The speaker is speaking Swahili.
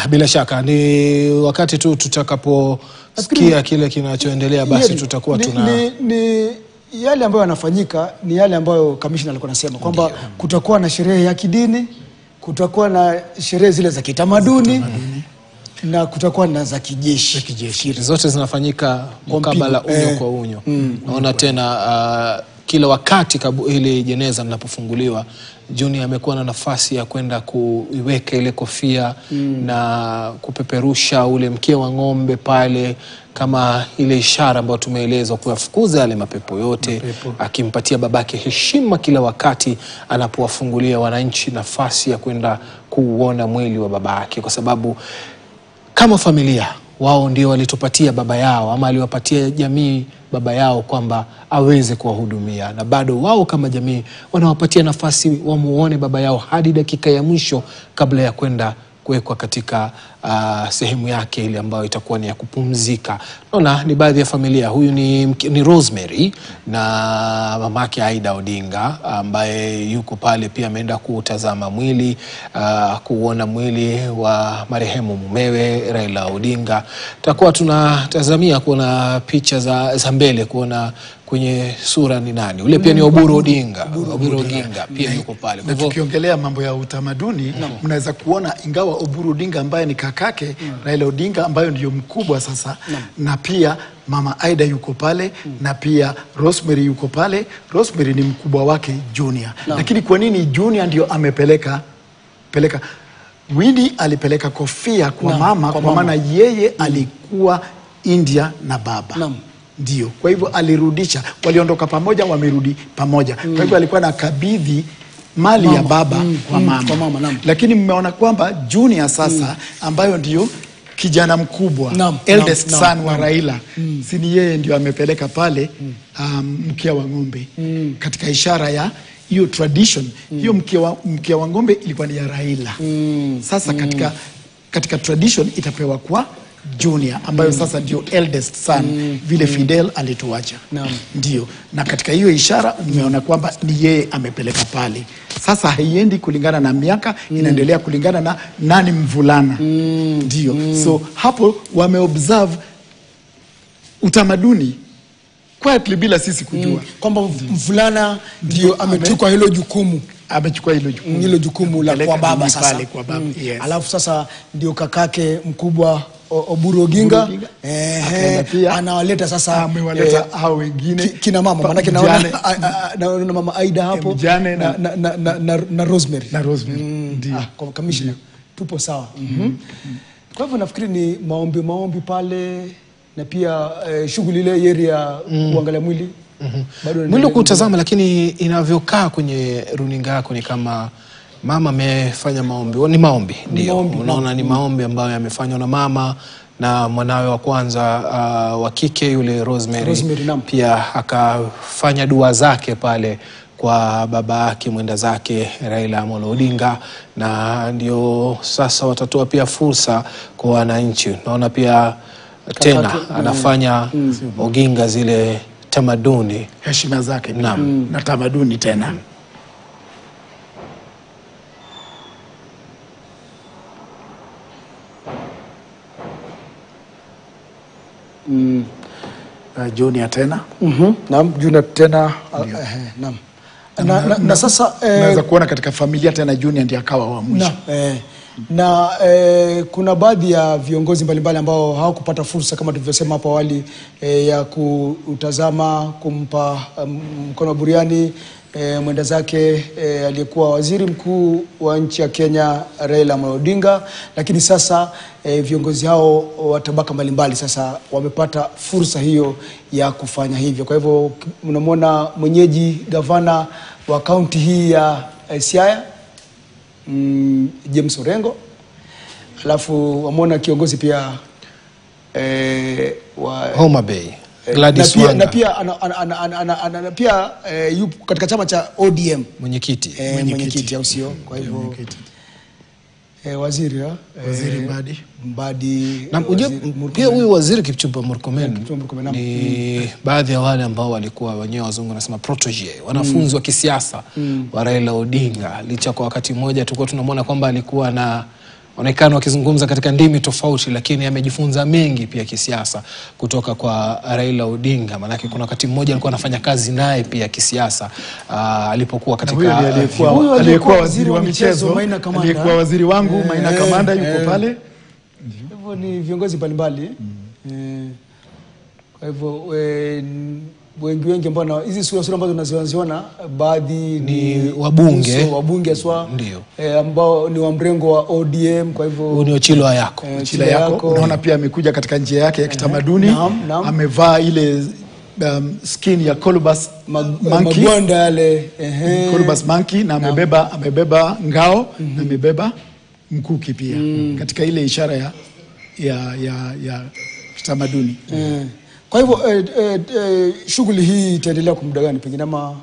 Bila shaka ni wakati tu tutakaposikia kile kinachoendelea basi tutakuwa ni yale ambayo yanafanyika, ni yale ambayo commissioner alikuwa anasema kwamba kutakuwa na sherehe ya kidini, kutakuwa na sherehe zile za kitamaduni na kutakuwa na za kijeshi. Zote zinafanyika mkabala unyo kwa unyo. Naona tena kila wakati ile jeneza linapofunguliwa, Junior amekuwa na nafasi ya kwenda kuiweka ile kofia na kupeperusha ule mkia wa ng'ombe pale kama ile ishara ambayo tumeelezwa kuyafukuza yale mapepo yote, akimpatia babake heshima kila wakati anapowafungulia wananchi nafasi ya kwenda kuuona mwili wa babake, kwa sababu kama familia wao ndio walitupatia baba yao, ama aliwapatia jamii baba yao kwamba aweze kuwahudumia, na bado wao kama jamii wanawapatia nafasi wamuone baba yao hadi dakika ya mwisho kabla ya kwenda kuwekwa katika sehemu yake ile ambayo itakuwa ni ya kupumzika. Naona ni baadhi ya familia. Huyu ni Rosemary na mamake Aida Odinga ambaye yuko pale pia, ameenda kutazama mwili, kuona mwili wa marehemu mumewe Raila Odinga. Tutakuwa tunatazamia kuona picha za mbele, kuona kwenye sura ni nani. Ule pia ni Oburu Odinga. Oburu Odinga pia yuko pale. Na tukiongelea mambo ya utamaduni, mnaweza kuona ingawa Oburu Odinga ambaye ni kakake Raila Odinga ambayo ndio mkubwa sasa, na pia mama Aida yuko pale, na pia Rosemary yuko pale. Rosemary ni mkubwa wake Junior. Lakini kwa nini Junior ndio amepeleka Winnie alipeleka kofia kwa mama kwa maana yeye alikuwa India na baba. Ndio. Kwa hivyo alirudisha, waliondoka pamoja, wamerudi pamoja. Kwa hivyo alikuwa nakabidhi mali ya baba kwa mama. Lakini mmeona kwamba Junior sasa ambayo ndio kijana mkubwa, eldest son wa Raila, sini yeye ndio amepeleka pale mkia wa ng'ombe katika ishara ya hiyo tradition. Hiyo mkia wa ng'ombe ilikuwa ni ya Raila. Sasa katika tradition itapewa kwa Junior ambayo sasa ndio eldest son, vile Fidel alituacha. Ndio. Na katika hiyo ishara umeona kwamba ni yeye amepeleka pale. Sasa haiendi kulingana na miaka, inaendelea kulingana na nani mvulana. Ndio. So hapo wameobserve utamaduni quietly bila sisi kujua kwamba mvulana ndio amechukua hilo jukumu. Hilo jukumu la kwa baba sasa. Alafu sasa ndio kakake mkubwa Oburu Odinga anawaleta sasa, amewaleta hao wengine kina mama, maana naona mama Aida hapo na Rosemary. Ndio. Kwa commissioner tupo sawa. Kwa hivyo nafikiri ni maombi pale, na pia shughuli ile area kuangalia mwili. Mwili kutazama, lakini inavyokaa kwenye runinga yako ni kama mama amefanya maombi. Ni maombi, ndio. Unaona ni maombi ambayo yamefanywa na mama na mwanawe wa kwanza wa kike yule Rosemary pia akafanya dua zake pale kwa baba yake mwenda zake Raila Amolo Odinga, na ndio sasa watatoa pia fursa kwa wananchi. Naona pia tena anafanya Oginga zile tamaduni, heshima zake na tamaduni tena. Junior tena. Junior tena. Na sasa unaweza kuona katika familia tena Junior ndiye akawa wa mwisho. Kuna baadhi ya viongozi mbalimbali ambao hawakupata fursa kama tulivyosema hapo awali ya kutazama, kumpa mkono wa buriani mwenda zake aliyekuwa waziri mkuu wa nchi ya Kenya Raila Amolo Odinga. Lakini sasa viongozi hao wa tabaka mbalimbali sasa wamepata fursa hiyo ya kufanya hivyo. Kwa hivyo mnamwona mwenyeji gavana wa kaunti hii ya Siaya James Orengo, alafu wamwona kiongozi pia wa Homa Bay Gladys Wanga, na pia yupo katika chama cha ODM, mwenyekiti au sio? Kwa hivyo waziri Mbadi na pia huyu waziri Kipchumba Murkomen ni baadhi ya wale ambao walikuwa wenyewe wazungu wanasema protege, wanafunzi wa kisiasa wa Raila Odinga. Licha kwa wakati mmoja tulikuwa tunamwona kwamba alikuwa na onekana wakizungumza katika ndimi tofauti, lakini amejifunza mengi pia kisiasa kutoka kwa Raila Odinga. Manake kuna wakati mmoja alikuwa anafanya kazi naye pia kisiasa alipokuwa katika aliyekuwa waziri wa michezo, aliyekuwa waziri wangu Maina Kamanda yuko pale. Hivyo ni viongozi mbalimbali. Kwa hivyo wengi ambao hizi sura ambazo tunaziona baadhi ni wabunge aswa ambao ni wa mrengo wa ODM. Kwa hivyo ni Ochilo Ayako. Unaona pia amekuja katika njia yake ya kitamaduni. Amevaa ile skin ya Colobus monkey, magwanda yale Colobus monkey, na amebeba ngao na amebeba mkuki pia katika ile ishara ya kitamaduni. Kwa hivyo shughuli hii itaendelea kwa muda gani pengine ama